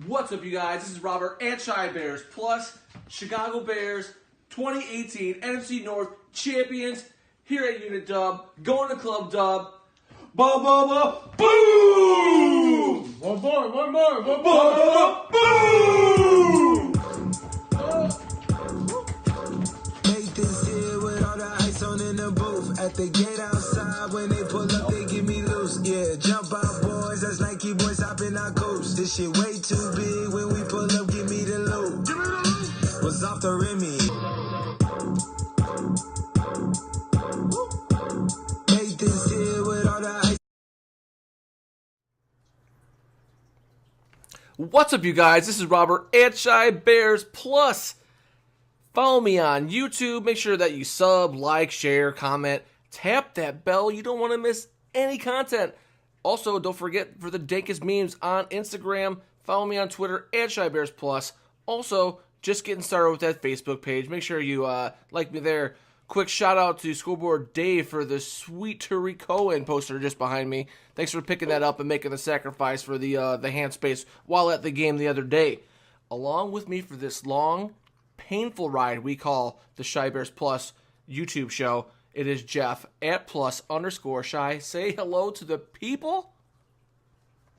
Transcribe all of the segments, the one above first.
What's up, you guys? This is Robert at Shy Bears Plus, Chicago Bears 2018 NFC North Champions here at Unit Dub, going to Club Dub. Ba ba ba boom! One more. Ba ba boom! Make this here with all the ice on in the booth. At the gate outside, when they pull up, they give me loose. Yeah, jump out, boys. That's Nike boys hopping our coast. This shit way too big. When we pull up, give me the loot. Was off the Remy. Make this here with all the ice. What's up, you guys? This is Robert at Shy Bears Plus. Follow me on YouTube. Make sure that you sub, like, share, comment, tap that bell. You don't want to miss any content. Also, don't forget for the dankest memes on Instagram. Follow me on Twitter at Shy Bears Plus. Also, just getting started with that Facebook page. Make sure you like me there. Quick shout out to Schoolboard Dave for the sweet Tariq Cohen poster just behind me. Thanks for picking that up and making the sacrifice for the hand space while at the game the other day. Along with me for this long, painful ride we call the Shy Bears Plus YouTube show, it is Jeff at +_shy. Say hello to the people.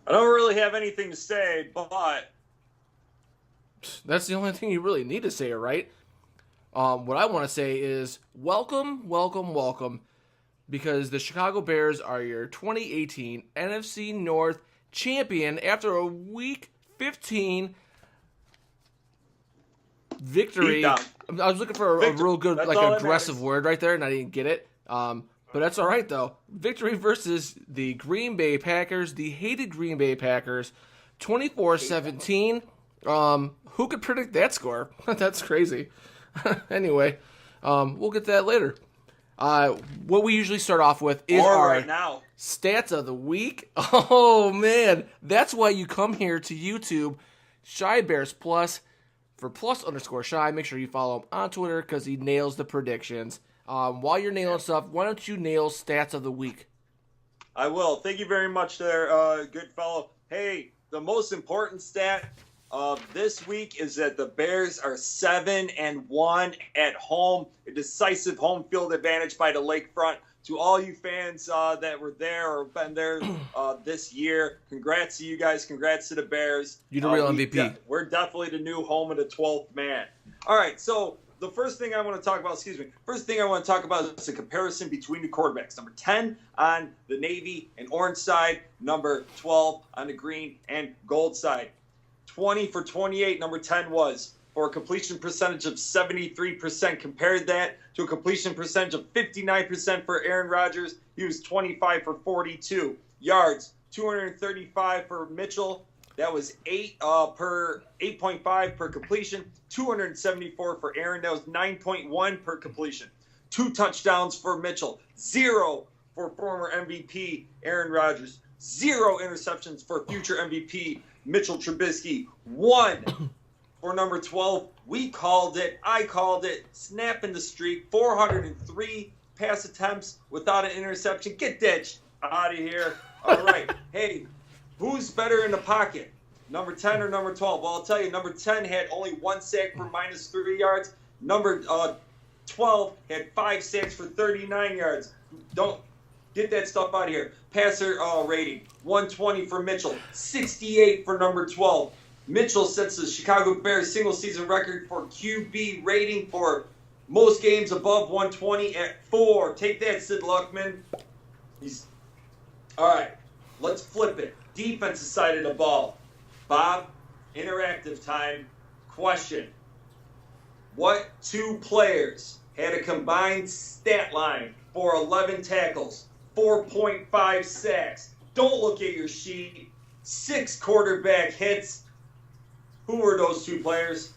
I don't really have anything to say, but That's the only thing you really need to say, right? What I want to say is welcome, because the Chicago Bears are your 2018 NFC North champion after a Week 15 victory. I was looking for a real good, aggressive word right there, and I didn't get it. But that's all right, though. Victory versus the Green Bay Packers, the hated Green Bay Packers, 24-17. Who could predict that score? That's crazy. Anyway, we'll get to that later. What we usually start off with is our stats of the week. Oh, man. That's why you come here to YouTube, Shy Bears Plus, for +_shy. Make sure you follow him on Twitter because he nails the predictions. While you're nailing stuff, why don't you nail stats of the week? I will. Thank you very much there, good fellow. Hey, the most important stat of this week is that the Bears are 7-1 at home. A decisive home field advantage by the lakefront. To all you fans that were there or been there this year, congrats to you guys. Congrats to the Bears. You're the real MVP. We're definitely the new home of the 12th man. All right, so the first thing I want to talk about, is the comparison between the quarterbacks. Number 10 on the Navy and orange side, number 12 on the green and gold side. 20 for 28, number 10 was, for a completion percentage of 73%. Compared that to a completion percentage of 59% for Aaron Rodgers. He was 25 for 42. Yards, 235 for Mitchell. That was 8.5 per completion. 274 for Aaron. That was 9.1 per completion. 2 touchdowns for Mitchell. 0 for former MVP Aaron Rodgers. 0 interceptions for future MVP Mitchell Trubisky. 1 for number 12. We called it. I called it. Snapping the streak. 403 pass attempts without an interception. Get that out of here. All right. Hey, who's better in the pocket? Number 10 or number 12? Well, I'll tell you, number 10 had only 1 sack for -3 yards. Number 12 had 5 sacks for 39 yards. Don't get that stuff out of here. Passer rating, 120 for Mitchell, 68 for number 12. Mitchell sets the Chicago Bears single-season record for QB rating for most games above 120 at 4. Take that, Sid Luckman. All right, let's flip it. Defensive side of the ball. Bob, interactive time. Question. What 2 players had a combined stat line for 11 tackles, 4.5 sacks? Don't look at your sheet. 6 quarterback hits. Who were those 2 players?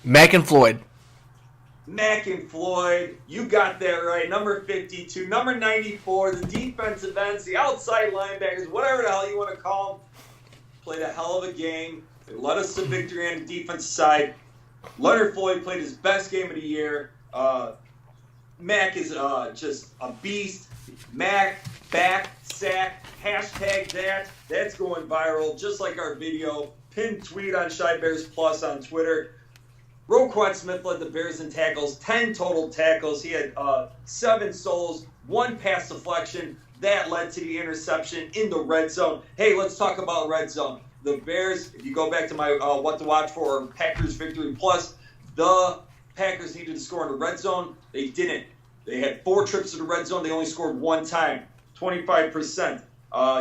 Mack and Floyd. Mack and Floyd. You got that right. Number 52. Number 94. The defensive ends, the outside linebackers, whatever the hell you want to call them, played a hell of a game. They led us to victory on the defensive side. Leonard Floyd played his best game of the year. Mac is just a beast. Mac back sack, hashtag that. That's going viral, just like our video. Pinned tweet on Shy Bears Plus on Twitter. Roquan Smith led the Bears in tackles, 10 total tackles. He had 7 solos, 1 pass deflection. That led to the interception in the red zone. Hey, let's talk about red zone. The Bears, if you go back to my what to watch for Packers Victory Plus, the Packers needed to score in the red zone. They didn't. They had 4 trips to the red zone. They only scored 1 time, 25%.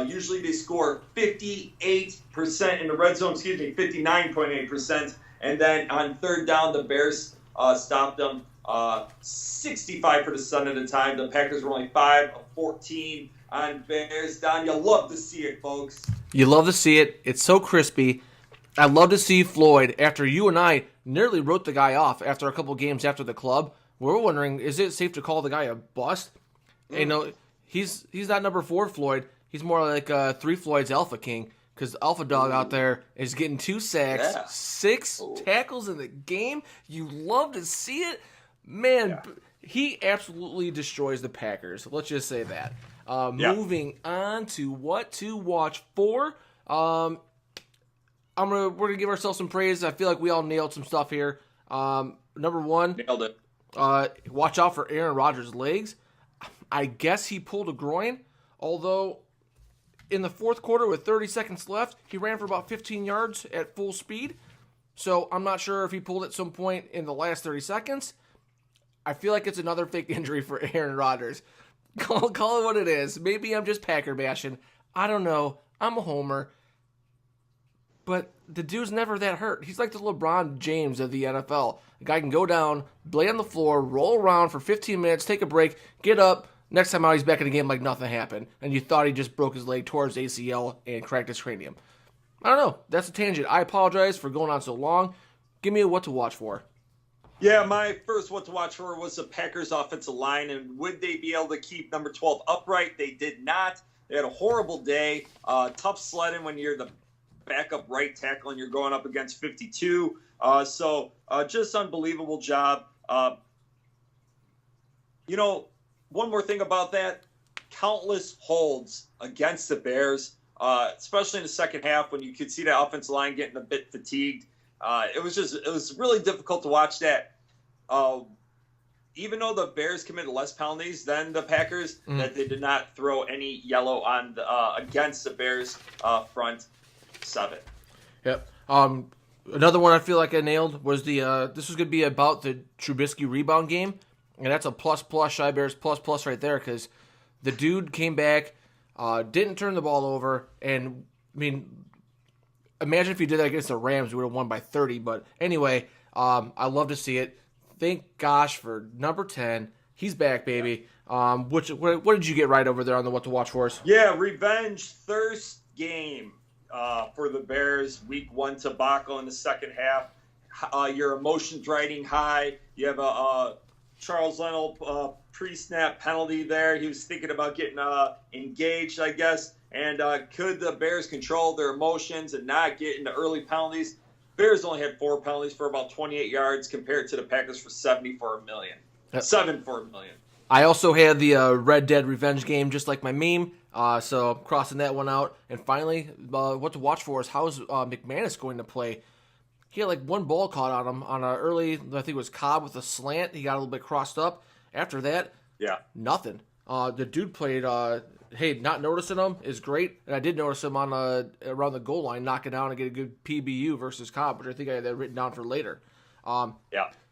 Usually they score 58% in the red zone, 59.8%. And then on third down, the Bears stopped them 65% of the time. The Packers were only 5 of 14 on Bears down. You love to see it, folks. You love to see it. It's so crispy. I love to see Floyd, after you and I nearly wrote the guy off after a couple games after the club. We're wondering, is it safe to call the guy a bust? You know, he's not number 4 Floyd. He's more like 3 Floyd's Alpha King, because Alpha Dog out there is getting 2 sacks, 6 tackles in the game. You love to see it. Man, he absolutely destroys the Packers. Let's just say that. Moving on to what to watch for. We're gonna give ourselves some praise. I feel like we all nailed some stuff here. Number 1, nailed it. Watch out for Aaron Rodgers' legs. I guess he pulled a groin, although in the fourth quarter with 30 seconds left, he ran for about 15 yards at full speed. So I'm not sure if he pulled at some point in the last 30 seconds. I feel like it's another fake injury for Aaron Rodgers. Call it what it is. Maybe I'm just Packer bashing. I don't know. I'm a homer. But the dude's never that hurt. He's like the LeBron James of the NFL. The guy can go down, lay on the floor, roll around for 15 minutes, take a break, get up. Next time out, he's back in the game like nothing happened. And you thought he just broke his leg, tore his ACL, and cracked his cranium. I don't know. That's a tangent. I apologize for going on so long. Give me a what to watch for. Yeah, my first what to watch for was the Packers offensive line, and would they be able to keep number 12 upright? They did not. They had a horrible day. Tough sledding when you're the backup right tackle and you're going up against 52. So just unbelievable job. One more thing about that, countless holds against the Bears, especially in the second half when you could see the offensive line getting a bit fatigued. It was really difficult to watch that. Even though the Bears committed less penalties than the Packers, that they did not throw any yellow on against the Bears front 7. Yep. Another one I feel like I nailed was this was going to be about the Trubisky rebound game, and that's a plus Shy Bears plus right there, because the dude came back, didn't turn the ball over, and I mean, imagine if he did that against the Rams, we would have won by 30. But anyway, I love to see it. Thank gosh for number 10. He's back, baby. What did you get right over there on the what to watch for us? Yeah, revenge thirst game for the Bears. Week 1 debacle in the second half. Your emotions riding high. You have a Charles Leno pre-snap penalty there. He was thinking about getting engaged, I guess. And could the Bears control their emotions and not get into early penalties? Bears only had 4 penalties for about 28 yards compared to the Packers for 70 for $1 million. 7 for $1 million. I also had the Red Dead Revenge game, just like my meme. So crossing that one out. And finally, what to watch for is how is McManus going to play? He had like 1 ball caught on him on an early, I think it was Cobb with a slant. He got a little bit crossed up. After that, nothing. The dude played, not noticing him is great. And I did notice him on around the goal line, knocking down and get a good PBU versus Cobb, which I think I had that written down for later.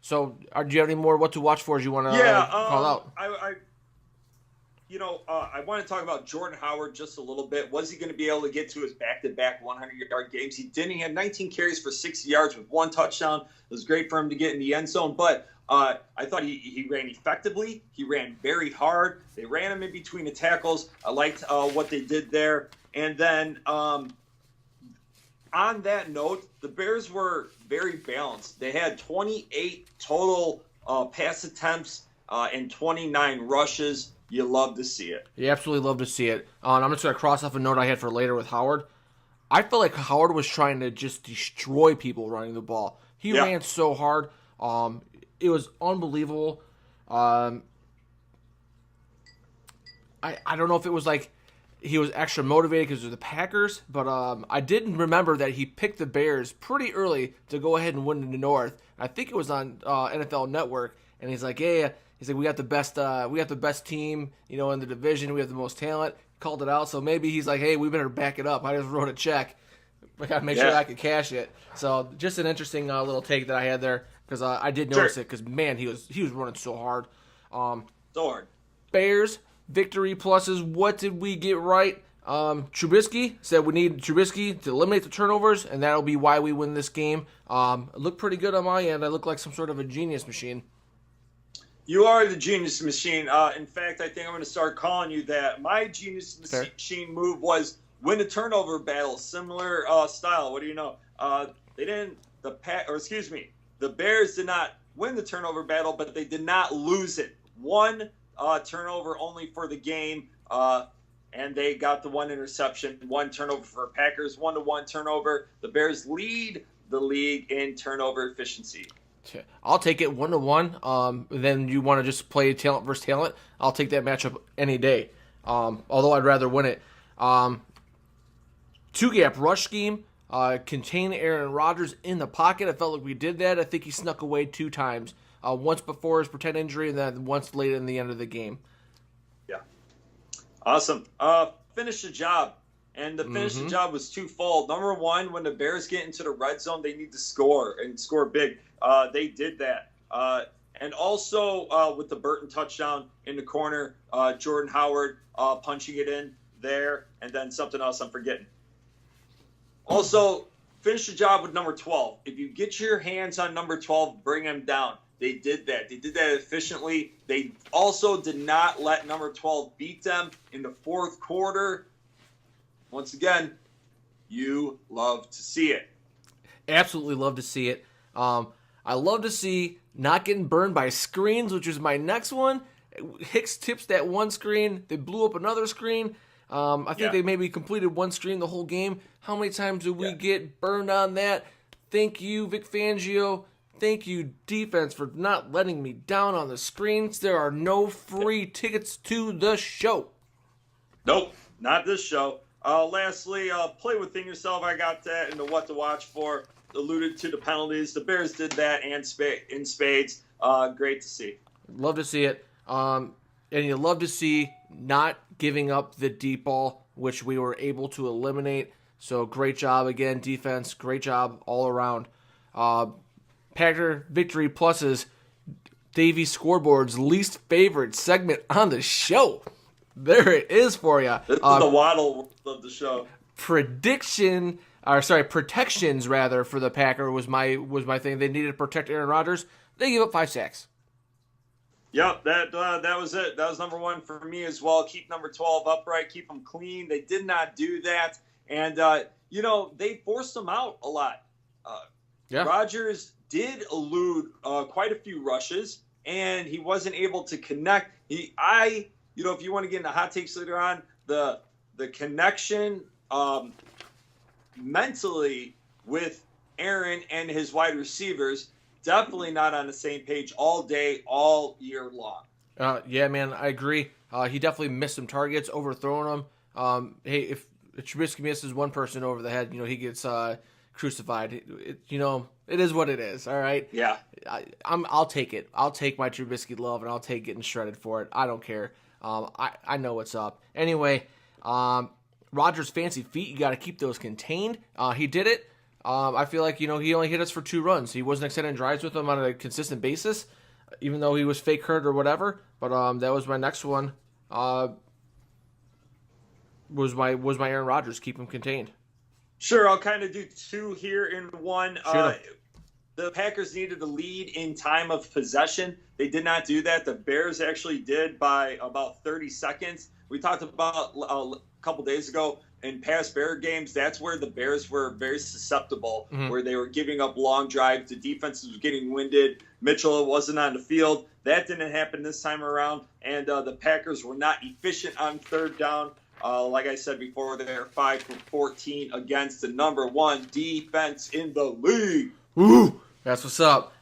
So, do you have any more what to watch for as you want to call out? I want to talk about Jordan Howard just a little bit. Was he going to be able to get to his back-to-back 100-yard games? He didn't. He had 19 carries for 60 yards with 1 touchdown. It was great for him to get in the end zone, but I thought he ran effectively. He ran very hard. They ran him in between the tackles. I liked what they did there. And then on that note, the Bears were very balanced. They had 28 total pass attempts and 29 rushes. You love to see it. You absolutely love to see it. I'm just going to cross off a note I had for later with Howard. I felt like Howard was trying to just destroy people running the ball. He ran so hard. It was unbelievable. I don't know if it was like he was extra motivated because of the Packers, but I did remember that he picked the Bears pretty early to go ahead and win in the North. I think it was on NFL Network, and he's like, "Yeah, he's like, we got the best team, in the division. We have the most talent." Called it out, so maybe he's like, "Hey, we better back it up. I just wrote a check. I gotta make sure I can cash it." So just an interesting little take that I had there because I did notice it because man, he was running so hard. So hard. Bears victory pluses. What did we get right? Trubisky said we need Trubisky to eliminate the turnovers, and that'll be why we win this game. It looked pretty good on my end. I look like some sort of a genius machine. You are the genius machine. In fact, I think I'm going to start calling you that. My genius machine move was win a turnover battle, similar style. What do you know? The Bears did not win the turnover battle, but they did not lose it. One turnover only for the game, and they got the one interception. One turnover for Packers, 1-1 turnover. The Bears lead the league in turnover efficiency. I'll take it 1-1. Then you want to just play talent versus talent. I'll take that matchup any day. Although I'd rather win it. Two-gap rush scheme. Contain Aaron Rodgers in the pocket. I felt like we did that. I think he snuck away 2 times. Once before his pretend injury and then once late in the end of the game. Yeah. Awesome. Finish the job. And the finish the job was twofold. Number one, when the Bears get into the red zone, they need to score and score big. They did that. And also with the Burton touchdown in the corner, Jordan Howard punching it in there, and then something else I'm forgetting. Also, finish the job with number 12. If you get your hands on number 12, bring him down. They did that. They did that efficiently. They also did not let number 12 beat them in the fourth quarter. Once again, you love to see it. Absolutely love to see it. I love to see not getting burned by screens, which is my next one. Hicks tips that one screen. They blew up another screen. I think they maybe completed one screen the whole game. How many times did we get burned on that? Thank you, Vic Fangio. Thank you, defense, for not letting me down on the screens. There are no free tickets to the show. Nope, not this show. Lastly, play within yourself. I got that and the what to watch for. Alluded to the penalties. The Bears did that and in spades. Great to see. Love to see it. And you love to see not giving up the deep ball, which we were able to eliminate. So great job again, defense. Great job all around. Packer victory pluses. Davey Scoreboard's least favorite segment on the show. There it is for you. This is the waddle of the show. Protections rather for the Packer was my thing. They needed to protect Aaron Rodgers. They gave up 5 sacks. Yep, that was it. That was number one for me as well. Keep number 12 upright, keep them clean. They did not do that, and they forced them out a lot. Rodgers did elude quite a few rushes, and he wasn't able to connect. If you want to get into hot takes later on, the connection mentally with Aaron and his wide receivers, definitely not on the same page all day, all year long. Yeah, man, I agree. He definitely missed some targets, overthrowing them. Hey, if Trubisky misses one person over the head, he gets crucified. It is what it is. All right. Yeah. I'll take it. I'll take my Trubisky love, and I'll take getting shredded for it. I don't care. I know what's up. Anyway, Rodgers' fancy feet, you got to keep those contained. He did it. I feel like, he only hit us for 2 runs. He wasn't extending drives with them on a consistent basis, even though he was fake hurt or whatever. But that was my next one. Was my Aaron Rodgers, keep him contained. Sure, I'll kind of do 2 here in one. Sure. The Packers needed to lead in time of possession. They did not do that. The Bears actually did by about 30 seconds. We talked about a couple days ago in past Bear games, that's where the Bears were very susceptible, where they were giving up long drives. The defense was getting winded. Mitchell wasn't on the field. That didn't happen this time around, and the Packers were not efficient on third down. Like I said before, they're 5 for 14 against the number 1 defense in the league. Woo! That's what's up.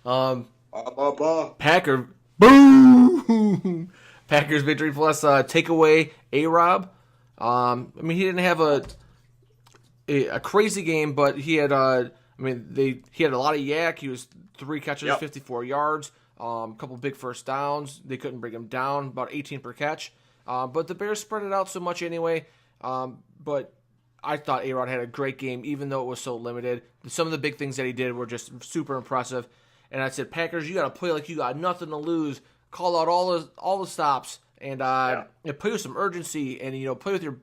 Packer, boo! Packers victory plus takeaway A-Rob. I mean, he didn't have a crazy game, but he had he had a lot of yak. He was 3 catches, 54 yards, a couple big first downs. They couldn't bring him down, about 18 per catch. But the Bears spread it out so much anyway. But I thought A-Rod had a great game, even though it was so limited. Some of the big things that he did were just super impressive. And I said, Packers, you got to play like you got nothing to lose. Call out all the stops and play with some urgency and play with your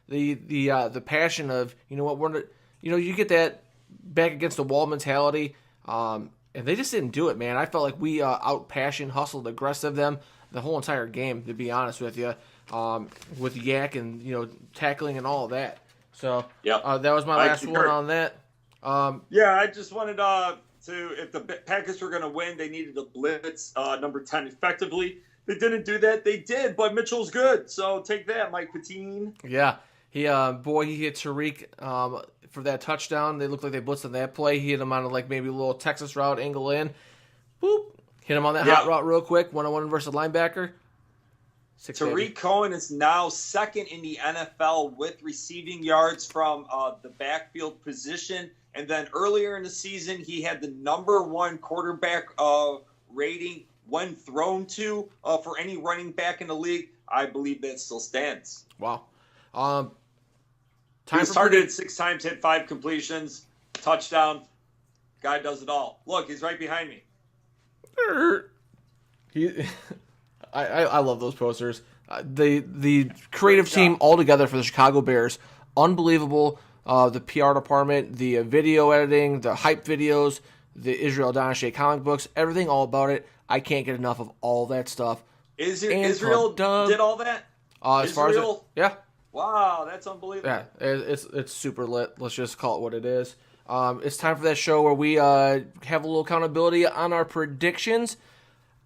the passion of you get that back against the wall mentality. And they just didn't do it, man. I felt like we out passion, hustled, aggressive them the whole entire game. To be honest with you, with yak and tackling and all of that. So that was my last one on that. I just wanted if the Packers were going to win, they needed to blitz number 10 effectively. They didn't do that. They did, but Mitchell's good. So take that, Mike Patine. Yeah. He hit Tariq for that touchdown. They looked like they blitzed on that play. He hit him on maybe a little Texas route, angle in. Boop. Hit him on that hot route real quick. 1-on-1 versus linebacker. Tariq Cohen is now second in the NFL with receiving yards from the backfield position. And then earlier in the season, he had the number 1 quarterback rating when thrown to for any running back in the league. I believe that still stands. Wow. He started 6 times, hit 5 completions, touchdown. Guy does it all. Look, he's right behind me. I love those posters. The creative team all together for the Chicago Bears, unbelievable. The PR department, the video editing, the hype videos, the Israel Donashe comic books, everything all about it. I can't get enough of all that stuff. Israel did all that? As far as yeah. Wow, that's unbelievable. Yeah, it's super lit. Let's just call it what it is. It's time for that show where we have a little accountability on our predictions.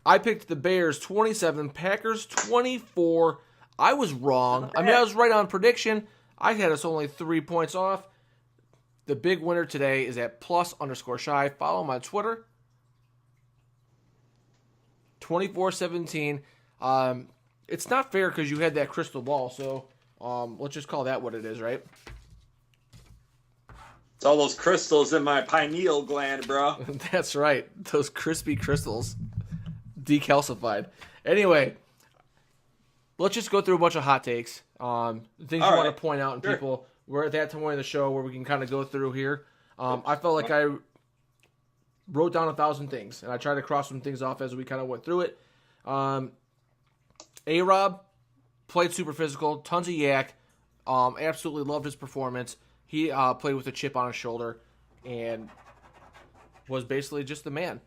I picked the Bears 27, Packers 24. I was wrong. I was right on prediction. I had us only 3 points off. The big winner today is at +_shy. Follow him on Twitter. 24-17. It's not fair because you had that crystal ball, so let's just call that what it is, right? It's all those crystals in my pineal gland, bro. That's right. Those crispy crystals. Decalcified. Anyway, let's just go through a bunch of hot takes. Things you want to point out and people. We're at that time in the show where we can kind of go through here. I felt like I wrote down 1,000 things, and I tried to cross some things off as we kind of went through it. A-Rob played super physical, tons of yak. Absolutely loved his performance. He played with a chip on his shoulder and was basically just the man.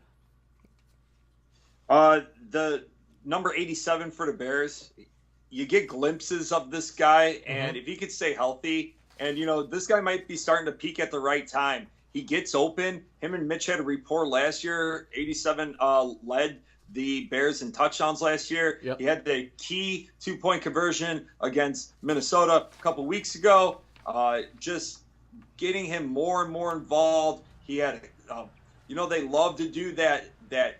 The number 87 for the Bears, you get glimpses of this guy, and if he could stay healthy, and this guy might be starting to peak at the right time. He gets open. Him and Mitch had a rapport last year. 87 led the Bears in touchdowns last year. Yep. He had the key 2-point conversion against Minnesota a couple weeks ago. Just getting him more and more involved. He had, they love to do that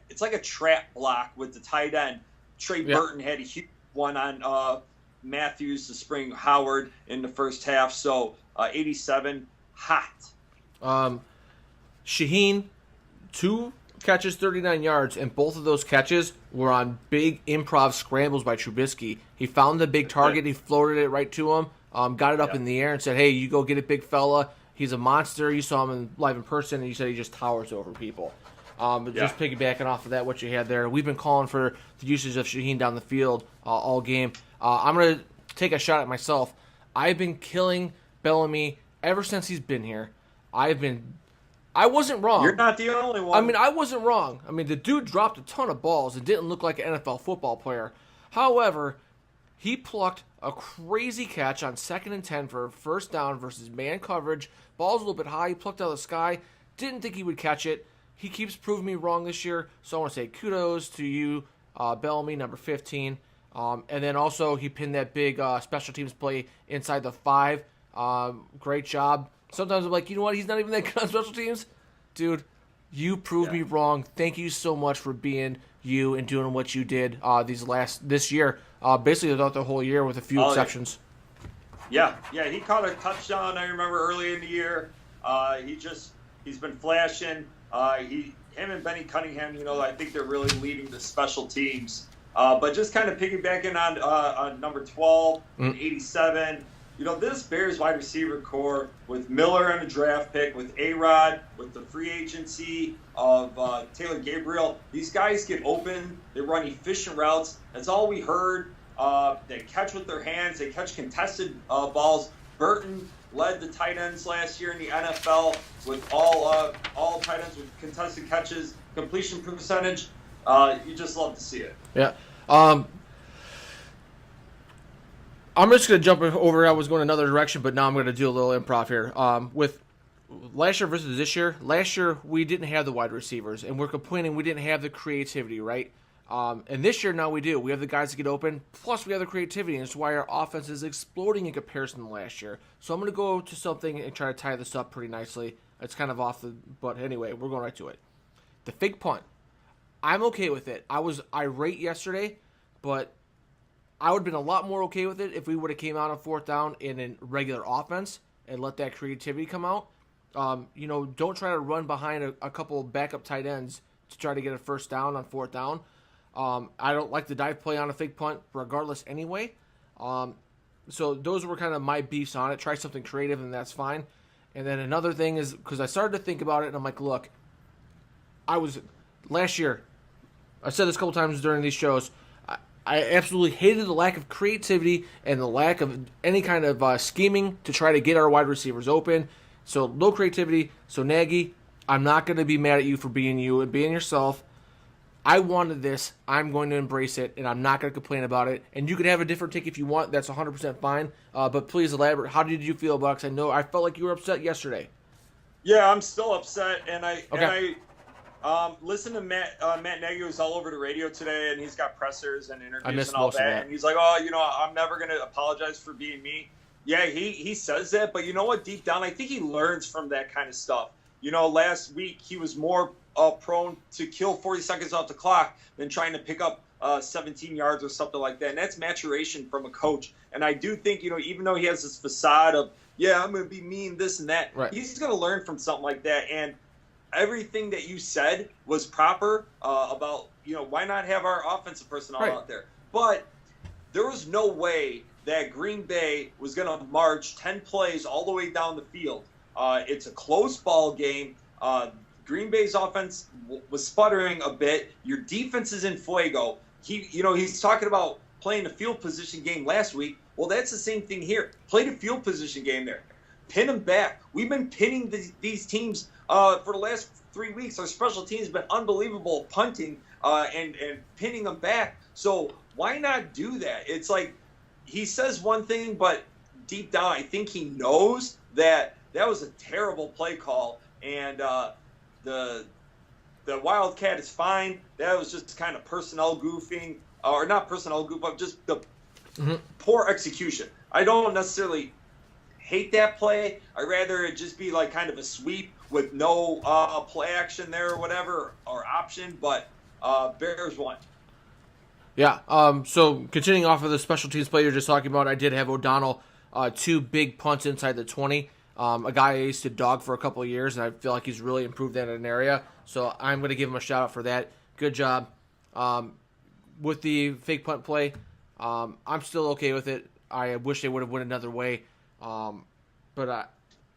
it's like a trap block with the tight end. Trey Burton had a huge one on Matthews to spring Howard in the first half. So 87, hot. Shaheen, 2 catches, 39 yards, and both of those catches were on big improv scrambles by Trubisky. He found the big target, he floated it right to him, got it up in the air and said, hey, you go get it, big fella. He's a monster. You saw him live in person, and you said he just towers over people. Just piggybacking off of that, what you had there. We've been calling for the usage of Shaheen down the field all game. I'm going to take a shot at myself. I've been killing Bellamy ever since he's been here. I wasn't wrong. You're not the only one. I wasn't wrong. The dude dropped a ton of balls and didn't look like an NFL football player. However, he plucked a crazy catch on 2nd and 10 for a first down versus man coverage. Ball's a little bit high. He plucked out of the sky. Didn't think he would catch it. He keeps proving me wrong this year, so I want to say kudos to you, Bellamy, number 15. And then also he pinned that big special teams play inside the 5. Great job. Sometimes I'm like, you know what? He's not even that good on special teams. Dude, You proved me wrong. Thank you so much for being you and doing what you did this year, basically throughout the whole year with a few exceptions. Yeah, he caught a touchdown. I remember early in the year. He's been flashing. Him and Benny Cunningham, I think they're really leading the special teams. But just kind of piggybacking on number 12 and 87. This Bears wide receiver core with Miller and a draft pick, with A-Rod, with the free agency of Taylor Gabriel. These guys get open. They run efficient routes. That's all we heard. They catch with their hands. They catch contested balls. Burton led the tight ends last year in the NFL with all tight ends with contested catches, completion percentage. You just love to see it. Yeah. I'm just going to jump over. I was going another direction, but now I'm going to do a little improv here. With last year versus this year, last year we didn't have the wide receivers, and we're complaining we didn't have the creativity, right? And this year now we do. We have the guys to get open, plus we have the creativity, and it's why our offense is exploding in comparison to last year. So I'm going to go to something and try to tie this up pretty nicely. It's kind of off the but anyway, we're going right to it. The fake punt. I'm okay with it. I was irate yesterday, but I would have been a lot more okay with it if we would have came out on fourth down in a regular offense and let that creativity come out. Don't try to run behind a couple backup tight ends to try to get a first down on fourth down. I don't like the dive play on a fake punt regardless anyway. So those were kind of my beefs on it. Try something creative, and that's fine. And then another thing is, because I started to think about it, and I'm like, look, last year, I said this a couple times during these shows, I absolutely hated the lack of creativity and the lack of any kind of scheming to try to get our wide receivers open. So no creativity. So Nagy, I'm not going to be mad at you for being you and being yourself. I wanted this. I'm going to embrace it, and I'm not going to complain about it. And you can have a different take if you want. That's 100% fine. But please elaborate. How did you feel about it? Because I felt like you were upset yesterday. Yeah, I'm still upset, and I listen to Matt Nagy was all over the radio today, and he's got pressers and interviews and all that. And he's like, I'm never going to apologize for being me. Yeah, he says that, but you know what? Deep down, I think he learns from that kind of stuff. Last week he was more prone to kill 40 seconds off the clock than trying to pick up 17 yards or something like that. And that's maturation from a coach. And I do think, even though he has this facade of, I'm going to be mean, this and that, right, he's going to learn from something like that. And everything that you said was proper about, why not have our offensive personnel out there? But there was no way that Green Bay was going to march 10 plays all the way down the field. It's a close ball game. Green Bay's offense was sputtering a bit. Your defense is in fuego. He's talking about playing a field position game last week. Well, that's the same thing here. Play the field position game there. Pin them back. We've been pinning these teams for the last 3 weeks. Our special teams have been unbelievable punting and pinning them back. So why not do that? It's like he says one thing, but deep down I think he knows that was a terrible play call. And the Wildcat is fine. That was just kind of personnel goofing, or not personnel goof, but just the poor execution. I don't necessarily hate that play. I'd rather it just be like kind of a sweep with no play action there or whatever, or option, but Bears won. Yeah, so continuing off of the special teams play you're just talking about, I did have O'Donnell 2 big punts inside the 20. A guy I used to dog for a couple of years, and I feel like he's really improved that in an area. So I'm going to give him a shout-out for that. Good job. With the fake punt play, I'm still okay with it. I wish they would have went another way. But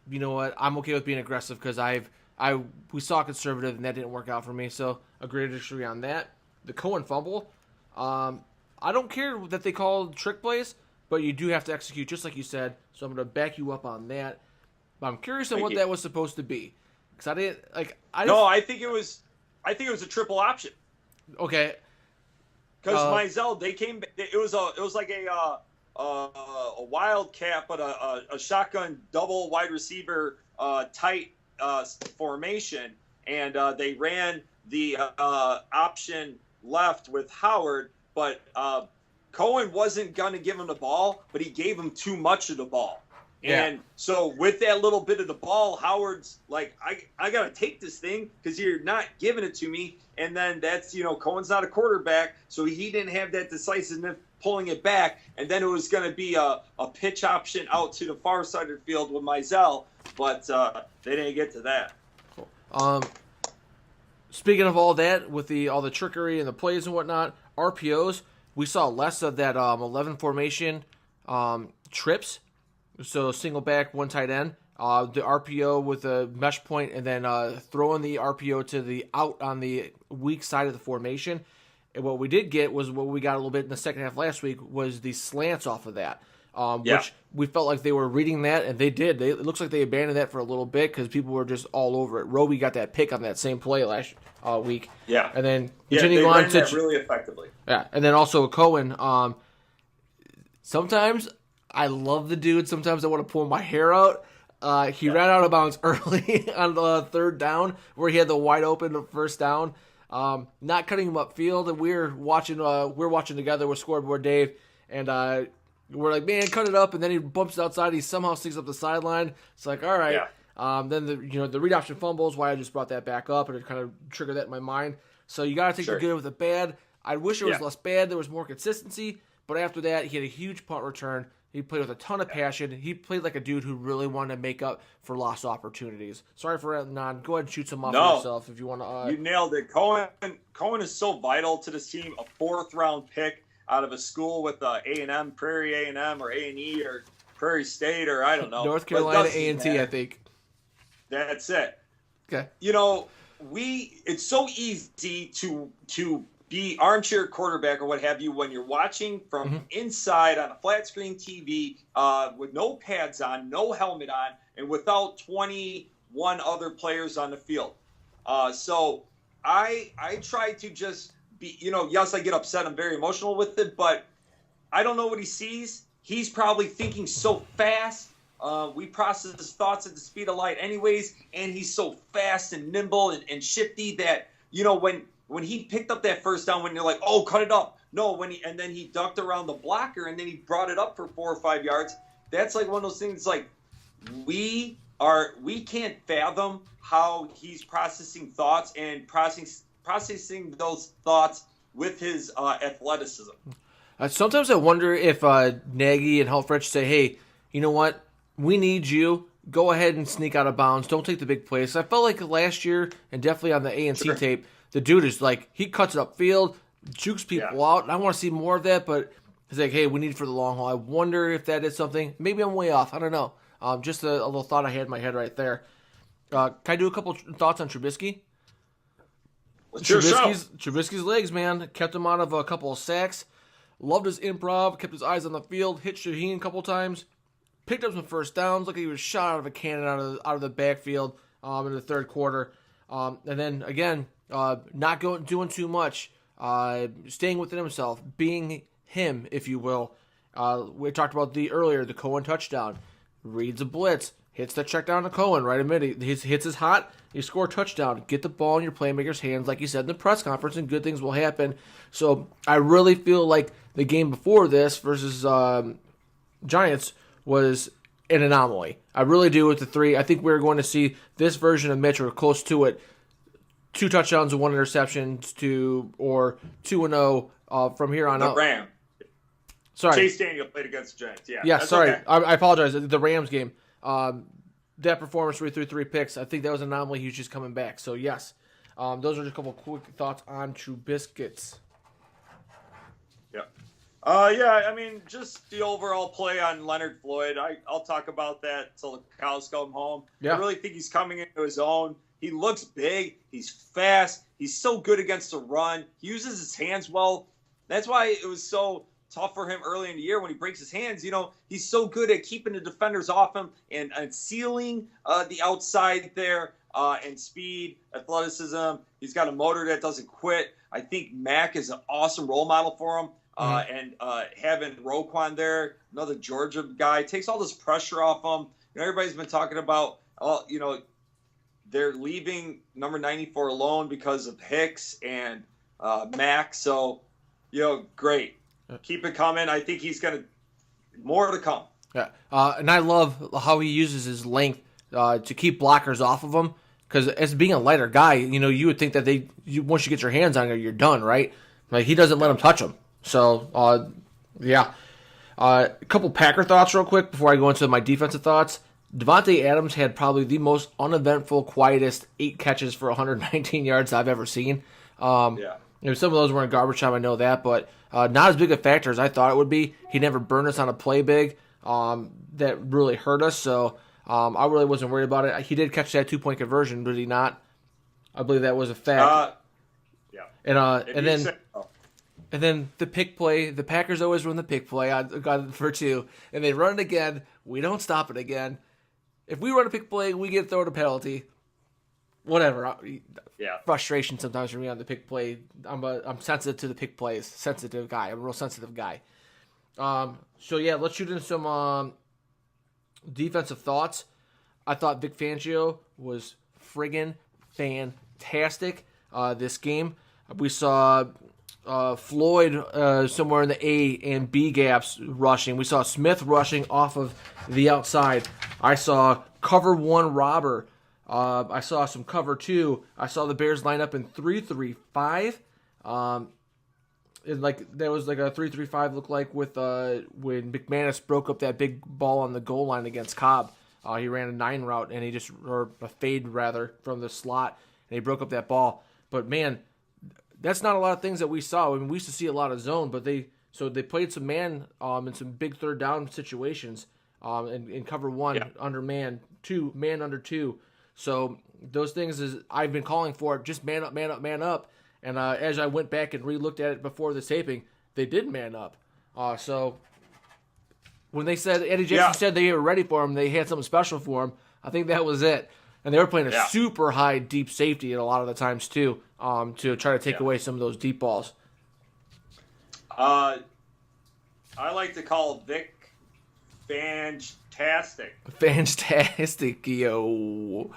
you know what? I'm okay with being aggressive because we saw conservative, and that didn't work out for me. So agree to disagree on that. The Cohen fumble, I don't care that they called trick plays, but you do have to execute, just like you said. So I'm going to back you up on that. I'm curious on what that was supposed to be, because I didn't. I think it was a triple option. Okay. Because Mizell, they came. It was like a wildcat, but a shotgun double wide receiver tight formation, and they ran the option left with Howard, but Cohen wasn't going to give him the ball, but he gave him too much of the ball. Yeah. And so with that little bit of the ball, Howard's like, I got to take this thing because you're not giving it to me. And then that's, Cohen's not a quarterback, so he didn't have that decisiveness pulling it back. And then it was going to be a pitch option out to the far side of the field with Mizell, but they didn't get to that. Speaking of all that, with all the trickery and the plays and whatnot, RPOs, we saw less of that 11 formation trips. So single back, one tight end. The RPO with a mesh point, and then throwing the RPO to the out on the weak side of the formation. And what we did get was what we got a little bit in the second half last week was the slants off of that. Which we felt like they were reading that, and they did. It looks like they abandoned that for a little bit because people were just all over it. Roby got that pick on that same play last week. Yeah. And then they ran that really effectively. Yeah, and then also Cohen. Sometimes I love the dude. Sometimes I want to pull my hair out. He ran out of bounds early on the third down where he had the wide open first down. Not cutting him upfield, and we're watching together with Scoreboard Dave, and we're like, man, cut it up, and then he bumps it outside. He somehow sneaks up the sideline. It's like, all right. Yeah. Then the read option fumble is why I just brought that back up, and it kind of triggered that in my mind. So you got to take the good with the bad. I wish it was less bad. There was more consistency, but after that, he had a huge punt return. He played with a ton of passion. He played like a dude who really wanted to make up for lost opportunities. Sorry for that, Non. Go ahead and shoot some off for yourself if you want to. You nailed it. Cohen is so vital to this team. A fourth-round pick out of a school with A&M, Prairie A&M, or A&E, or Prairie State, or I don't know. North Carolina A&T, I think. That's it. Okay. It's so easy to be armchair quarterback or what have you when you're watching from inside on a flat screen TV with no pads on, no helmet on, and without 21 other players on the field. So I try to just be, yes, I get upset. I'm very emotional with it, but I don't know what he sees. He's probably thinking so fast. We process his thoughts at the speed of light anyways, and he's so fast and nimble and shifty that, when he picked up that first down, when you're like, oh, cut it up. No, and then he ducked around the blocker, and then he brought it up for 4 or 5 yards. That's like one of those things like we can't fathom how he's processing thoughts and processing those thoughts with his athleticism. Sometimes I wonder if Nagy and Helfrich say, hey, you know what? We need you. Go ahead and sneak out of bounds. Don't take the big plays. I felt like last year, and definitely on the A&T tape, the dude is like, he cuts it upfield, jukes people out, and I want to see more of that, but he's like, hey, we need it for the long haul. I wonder if that is something. Maybe I'm way off. I don't know. Just a little thought I had in my head right there. Can I do a couple thoughts on Trubisky? Trubisky's legs, man. Kept him out of a couple of sacks. Loved his improv. Kept his eyes on the field. Hit Shaheen a couple times. Picked up some first downs. Looked like he was shot out of a cannon out of the backfield in the third quarter. And then, again, not doing too much. Staying within himself. Being him, if you will. We talked about the Cohen touchdown. Reads a blitz. Hits the check down to Cohen right in mid. He hits his hot. You score a touchdown. Get the ball in your playmaker's hands, like you said in the press conference, and good things will happen. So I really feel like the game before this versus Giants was an anomaly. I really do with the 3. I think we're going to see this version of Mitch or close to it. 2 touchdowns and 1 interception or 2-0 from here on out. The Rams. Sorry. Chase Daniel played against the Giants. Yeah, sorry. Okay. I apologize. The Rams game. That performance where he threw 3 picks, I think that was an anomaly. He was just coming back. So, yes. Those are just a couple quick thoughts on Trubisky. Yeah. I mean, just the overall play on Leonard Floyd. I'll talk about that till the cows come home. Yeah. I really think he's coming into his own. He looks big. He's fast. He's so good against the run. He uses his hands well. That's why it was so tough for him early in the year when he breaks his hands. He's so good at keeping the defenders off him and sealing the outside there and speed, athleticism. He's got a motor that doesn't quit. I think Mac is an awesome role model for him. And having Roquan there, another Georgia guy, takes all this pressure off him. Everybody's been talking about, they're leaving number 94 alone because of Hicks and Mac. So, great. Keep it coming. I think he's going to – more to come. Yeah, and I love how he uses his length to keep blockers off of him. Because as being a lighter guy, you would think that once you get your hands on him, you're done, right? Like he doesn't let him touch him. So, yeah. A couple Packer thoughts real quick before I go into my defensive thoughts. Devontae Adams had probably the most uneventful, quietest 8 catches for 119 yards I've ever seen. Some of those were in garbage time, I know that, but not as big a factor as I thought it would be. He never burned us on a play big that really hurt us, so I really wasn't worried about it. He did catch that 2-point conversion, did he not? I believe that was a fact. And then the pick play, the Packers always run the pick play. I got it for 2, and they run it again. We don't stop it again. If we run a pick play, we get thrown a penalty. Whatever. Frustration sometimes for me on the pick play. I'm sensitive to the pick plays. Sensitive guy. I'm a real sensitive guy. So yeah, let's shoot into some defensive thoughts. I thought Vic Fangio was friggin' fantastic this game. We saw Floyd somewhere in the A and B gaps rushing. We saw Smith rushing off of the outside. I saw cover 1 robber. I saw some cover 2. I saw the Bears line up in 3-3-5. There was like a 3-3-5 look like with when McManus broke up that big ball on the goal line against Cobb. He ran a 9 route and or a fade rather from the slot, and he broke up that ball. But man, that's not a lot of things that we saw. I mean, we used to see a lot of zone, but they played some man in some big third down situations in cover 1 under man 2, man under 2. So those things is I've been calling for, just man up, man up, man up. And as I went back and re-looked at it before the taping, they did man up. So when they said Eddie Jackson said they were ready for him, they had something special for him. I think that was it. And they were playing a super high deep safety at a lot of the times too, to try to take away some of those deep balls. I like to call Vic fantastic. Fantastic, yo.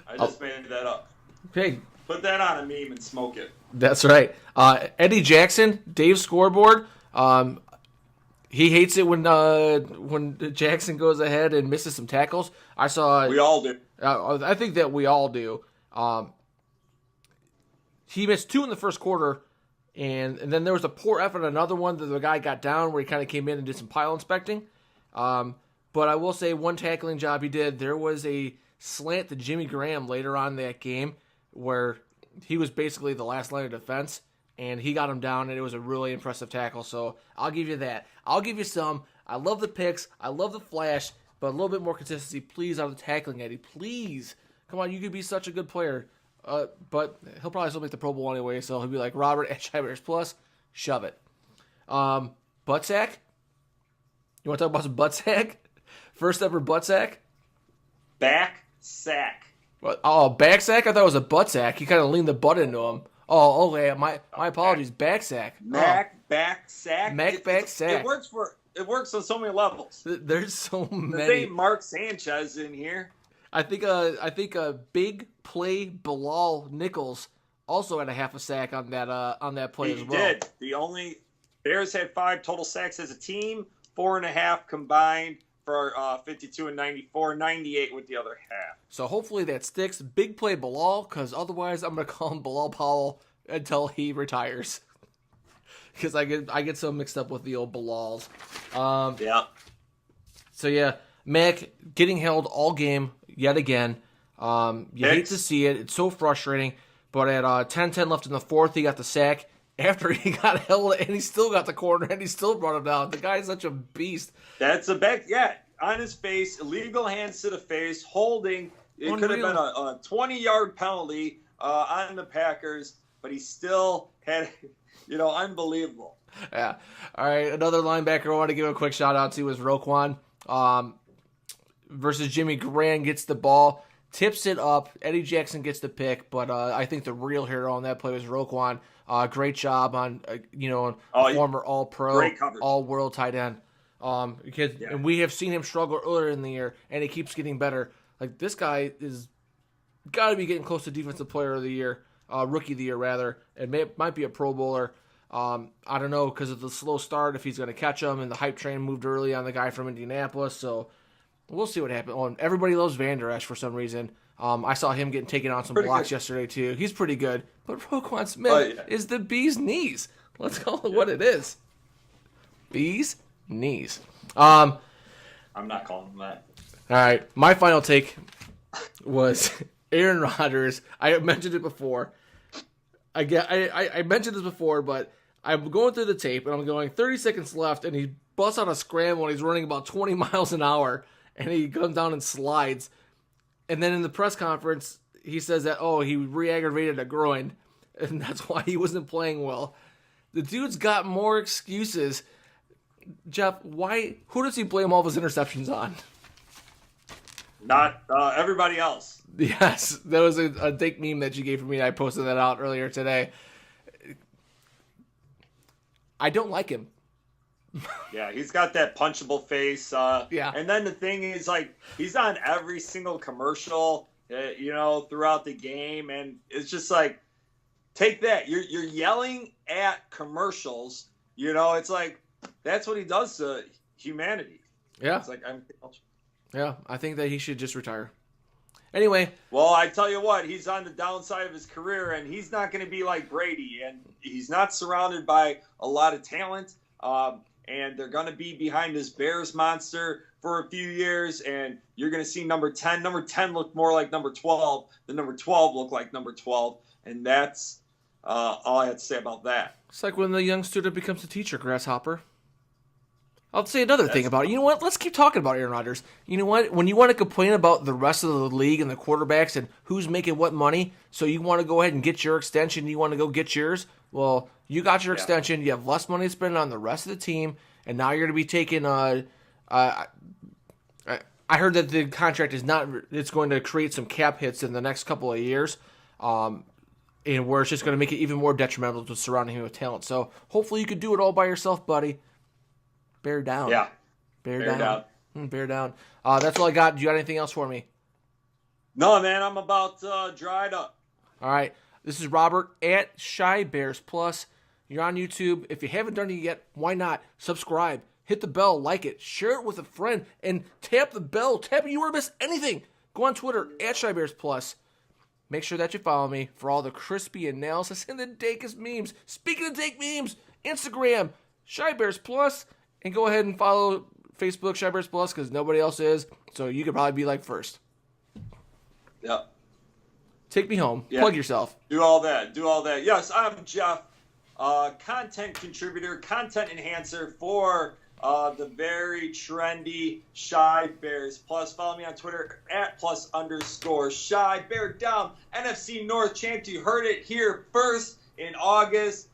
I just made that up. Okay. Put that on a meme and smoke it. That's right. Eddie Jackson, Dave's scoreboard. He hates it when Jackson goes ahead and misses some tackles. We all do. I think that we all do. He missed 2 in the first quarter, and then there was a poor effort on another one that the guy got down where he kind of came in and did some pile inspecting. But I will say one tackling job he did. There was a slant to Jimmy Graham later on in that game where he was basically the last line of defense, and he got him down, and it was a really impressive tackle. So I'll give you that. I'll give you some. I love the picks. I love the flash, but a little bit more consistency, please, out of the tackling, Eddie. Please. Come on, you could be such a good player. But he'll probably still make the Pro Bowl anyway, so he'll be like, Robert, at Bears Plus, shove it. Butt sack? You want to talk about some butt sack? First ever butt sack? Back sack. What? Oh, back sack? I thought it was a butt sack. He kind of leaned the butt into him. Oh, okay. My apologies. Back sack. Back sack. Back sack. It works on so many levels. There's so many. This ain't Mark Sanchez in here. I think a big play Bilal Nichols also had a half a sack on that play as well. He did. The only Bears had 5 total sacks as a team, 4.5 combined for 52 and 94, 98 with the other half. So hopefully that sticks. Big play Bilal, because otherwise I'm gonna call him Bilal Powell until he retires. Because I get so mixed up with the old Bilals. So yeah, Mac getting held all game yet again. You hate to see it. It's so frustrating. But at 10-10 left in the fourth, he got the sack after he got held, and he still got the corner, and he still brought him down. The guy's such a beast. That's a back, on his face, illegal hands to the face, holding. It could have been a 20-yard penalty on the Packers, but he still had, unbelievable. Yeah. All right, another linebacker I want to give a quick shout-out to is Roquan. Versus Jimmy Graham gets the ball, tips it up. Eddie Jackson gets the pick, but I think the real hero on that play was Roquan. Great job on former All-Pro, All-World tight end. And we have seen him struggle earlier in the year, and he keeps getting better. Like, this guy is got to be getting close to Defensive Player of the Year, Rookie of the Year rather, and might be a Pro Bowler. I don't know because of the slow start if he's going to catch him, and the hype train moved early on the guy from Indianapolis. So we'll see what happens. Oh, and everybody loves Van Der Esch for some reason. I saw him getting taken on some blocks yesterday too. He's pretty good. But Roquan Smith is the bee's knees. Let's call it what it is. Bee's knees. I'm not calling him that. All right. My final take was Aaron Rodgers. I mentioned it before. I mentioned this before, but I'm going through the tape, and I'm going 30 seconds left, and he busts on a scramble, and he's running about 20 miles an hour, and he comes down and slides. And then in the press conference, he says that, he re-aggravated a groin, and that's why he wasn't playing well. The dude's got more excuses. Jeff, who does he blame all of his interceptions on? Not everybody else. Yes, that was a dick meme that you gave me. I posted that out earlier today. I don't like him. Yeah, he's got that punchable face. Yeah. And then the thing is, like, he's on every single commercial, throughout the game. And it's just like, take that. You're yelling at commercials. It's like, that's what he does to humanity. Yeah. It's like, Yeah, I think that he should just retire. Anyway. Well, I tell you what, he's on the downside of his career, and he's not going to be like Brady. And he's not surrounded by a lot of talent. And they're going to be behind this Bears monster for a few years, and you're going to see number 10. Number 10 look more like number 12. The number 12 look like number 12, and that's all I had to say about that. It's like when the young student becomes a teacher, Grasshopper. I'll say another thing about it. You know what? Let's keep talking about Aaron Rodgers. You know what? When you want to complain about the rest of the league and the quarterbacks and who's making what money, so you want to go ahead and get your extension, you want to go get yours, well, you got your extension, you have less money to spend on the rest of the team, and now you're going to be taking I heard that the contract it's going to create some cap hits in the next couple of years, and where it's just going to make it even more detrimental to surrounding him with talent. So hopefully you could do it all by yourself, buddy. Bear down. Yeah. Bear down. Bear down. That's all I got. Do you got anything else for me? No, man. I'm about dried up. All right. This is Robert at Shy Bears Plus. You're on YouTube. If you haven't done it yet, why not? Subscribe. Hit the bell. Like it. Share it with a friend. And tap the bell. Tap it. You won't miss anything. Go on Twitter at Shy Bears Plus. Make sure that you follow me for all the crispy analysis and the dankest memes. Speaking of dank memes, Instagram, Shy Bears Plus. And go ahead and follow Facebook, Shy Bears Plus, because nobody else is. So you could probably be like first. Yep. Take me home. Yeah. Plug yourself. Do all that. Yes, I'm Jeff, content contributor, content enhancer for the very trendy Shy Bears Plus. Follow me on Twitter at @plus_Shy. Bear down. NFC North Championship. You heard it here first in August.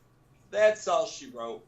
That's all she wrote.